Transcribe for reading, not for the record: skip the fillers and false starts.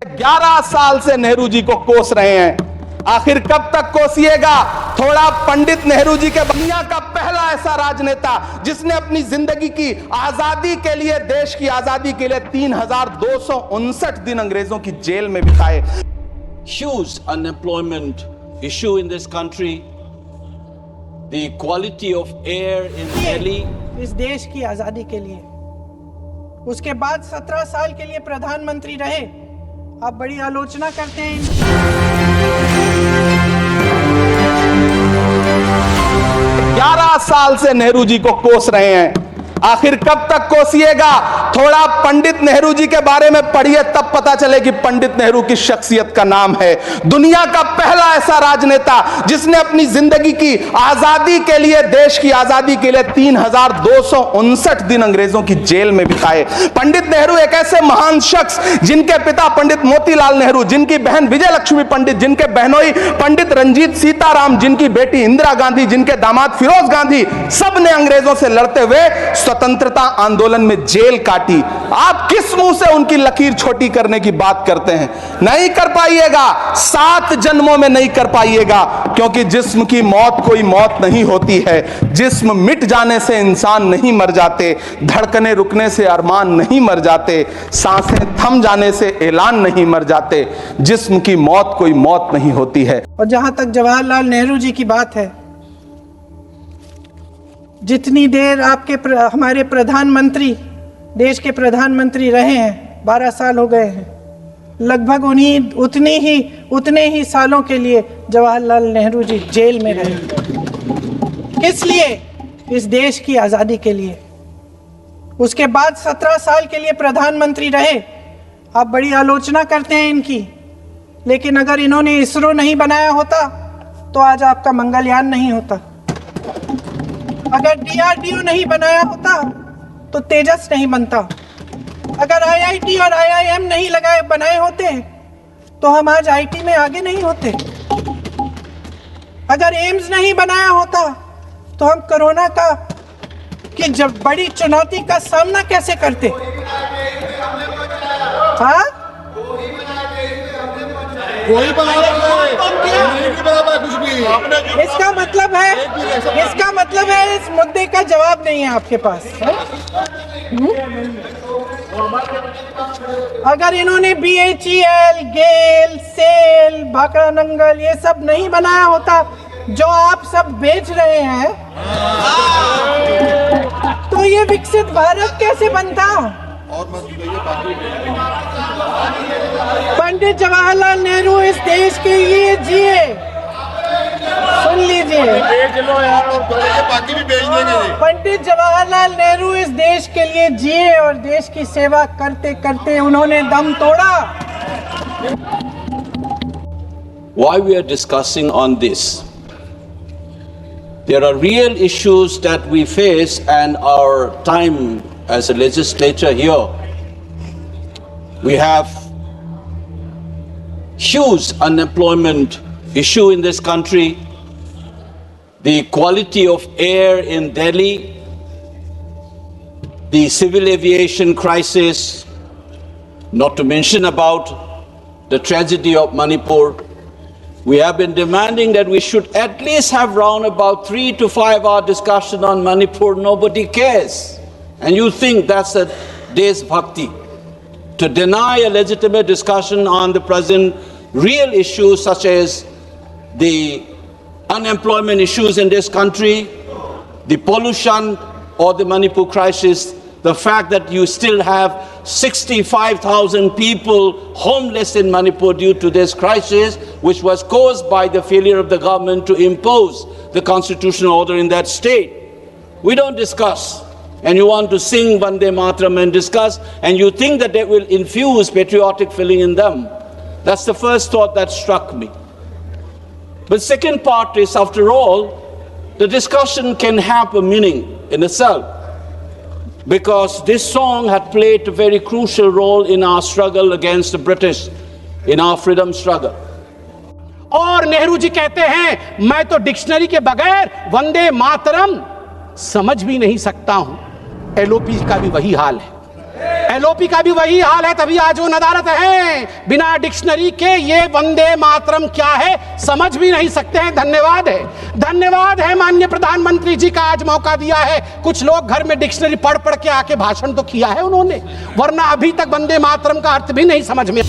11 साल से नेहरू जी को कोस रहे हैं, आखिर कब तक कोसिएगा? थोड़ा पंडित नेहरू जी के दुनिया का पहला ऐसा राजनेता जिसने अपनी जिंदगी की आजादी के लिए, देश की आजादी के लिए 3259 दिन अंग्रेजों की जेल में बिताए। Huge unemployment issue in this country, the quality of air in Delhi. इस देश की आजादी के लिए, उसके बाद 17 साल के लिए प्रधानमंत्री रहे। आप बड़ी आलोचना करते हैं। 11 साल से नेहरू जी को कोस रहे हैं, आखिर कब तक कोसिएगा? थोड़ा पंडित नेहरू जी के बारे में पढ़िए, तब पता चले कि पंडित नेहरू की शख्सियत का नाम है। दुनिया का पहला ऐसा राजनेता जिसने अपनी जिंदगी की आजादी के लिए, देश की आजादी के लिए 3259 दिन अंग्रेजों की जेल में बिताए। पंडित नेहरू एक ऐसे महान शख्स जिनके पिता पंडित मोतीलाल नेहरू, जिनकी बहन विजय लक्ष्मी पंडित, जिनके बहनोई पंडित रंजीत सीताराम, जिनकी बेटी इंदिरा गांधी, जिनके दामाद फिरोज गांधी, सब ने अंग्रेजों से लड़ते हुए स्वतंत्रता आंदोलन में जेल काटी। आप किस मुंह से उनकी लकीर छोटी करने की बात करते हैं? नहीं कर पाइएगा, 7 जन्मों में नहीं कर पाइएगा, क्योंकि जिस्म की मौत कोई मौत नहीं होती है। जिस्म मिट जाने से इंसान नहीं मर जाते, धड़कने रुकने से अरमान नहीं मर जाते, सांसें थम जाने से ऐलान नहीं मर जाते। जिस्म की मौत कोई मौत नहीं होती है। और जहां तक जवाहरलाल नेहरू जी की बात है, जितनी देर हमारे प्रधानमंत्री, देश के प्रधानमंत्री रहे हैं, 12 साल हो गए हैं, लगभग उतने ही सालों के लिए जवाहरलाल नेहरू जी जेल में रहे। किस लिए? इस देश की आज़ादी के लिए। उसके बाद 17 साल के लिए प्रधानमंत्री रहे। आप बड़ी आलोचना करते हैं इनकी, लेकिन अगर इन्होंने इसरो नहीं बनाया होता तो आज आपका मंगलयान नहीं होता। अगर DRDO नहीं बनाया होता तो तेजस नहीं बनता। अगर IIT और IIM नहीं बनाए होते तो हम आज IT में आगे नहीं होते। अगर एम्स नहीं बनाया होता तो हम कोरोना की जब बड़ी चुनौती का सामना कैसे करते? हाँ, कोई कुछ भी। इसका मतलब है इस मुद्दे का जवाब नहीं है आपके पास। अगर इन्होंने BHEL, गेल, सेल, भाखड़ा नंगल ये सब नहीं बनाया होता जो आप सब बेच रहे हैं, तो ये विकसित भारत कैसे बनता? पंडित जवाहरलाल नेहरू इस देश के लिए जिए। सुन लीजिए, पंडित जवाहरलाल नेहरू इस देश के लिए जिए और देश की सेवा करते करते उन्होंने दम तोड़ा। Why we are discussing on this? There are real issues that we face, and our time as a legislature here, we have huge unemployment issue in this country, the quality of air in Delhi, the civil aviation crisis, not to mention about the tragedy of Manipur. We have been demanding that we should at least have round about 3 to 5 hour discussion on Manipur. Nobody cares. And you think that's a Desh Bhakti, to deny a legitimate discussion on the present real issues such as the unemployment issues in this country, the pollution or the Manipur crisis, the fact that you still have 65,000 people homeless in Manipur due to this crisis, which was caused by the failure of the government to impose the constitutional order in that state. We don't discuss. And you want to sing Vande Mataram and discuss, and you think that that will infuse patriotic feeling in them. That's the first thought that struck me. But second part is, after all, the discussion can have a meaning in itself, because this song had played a very crucial role in our struggle against the British, in our freedom struggle. और नेहरू जी कहते हैं, मैं तो dictionary के बगैर वंदे मातरम समझ भी नहीं सकता हूं। LOP का भी वही हाल है। एलओपी का भी वही हाल है, तभी आज वो अदालत है। बिना डिक्शनरी के ये वंदे मातरम क्या है समझ भी नहीं सकते हैं। धन्यवाद है माननीय प्रधानमंत्री जी का, आज मौका दिया है। कुछ लोग घर में डिक्शनरी पढ़ पढ़ के आके भाषण तो किया है उन्होंने, वरना अभी तक वंदे मातरम का अर्थ भी नहीं समझ में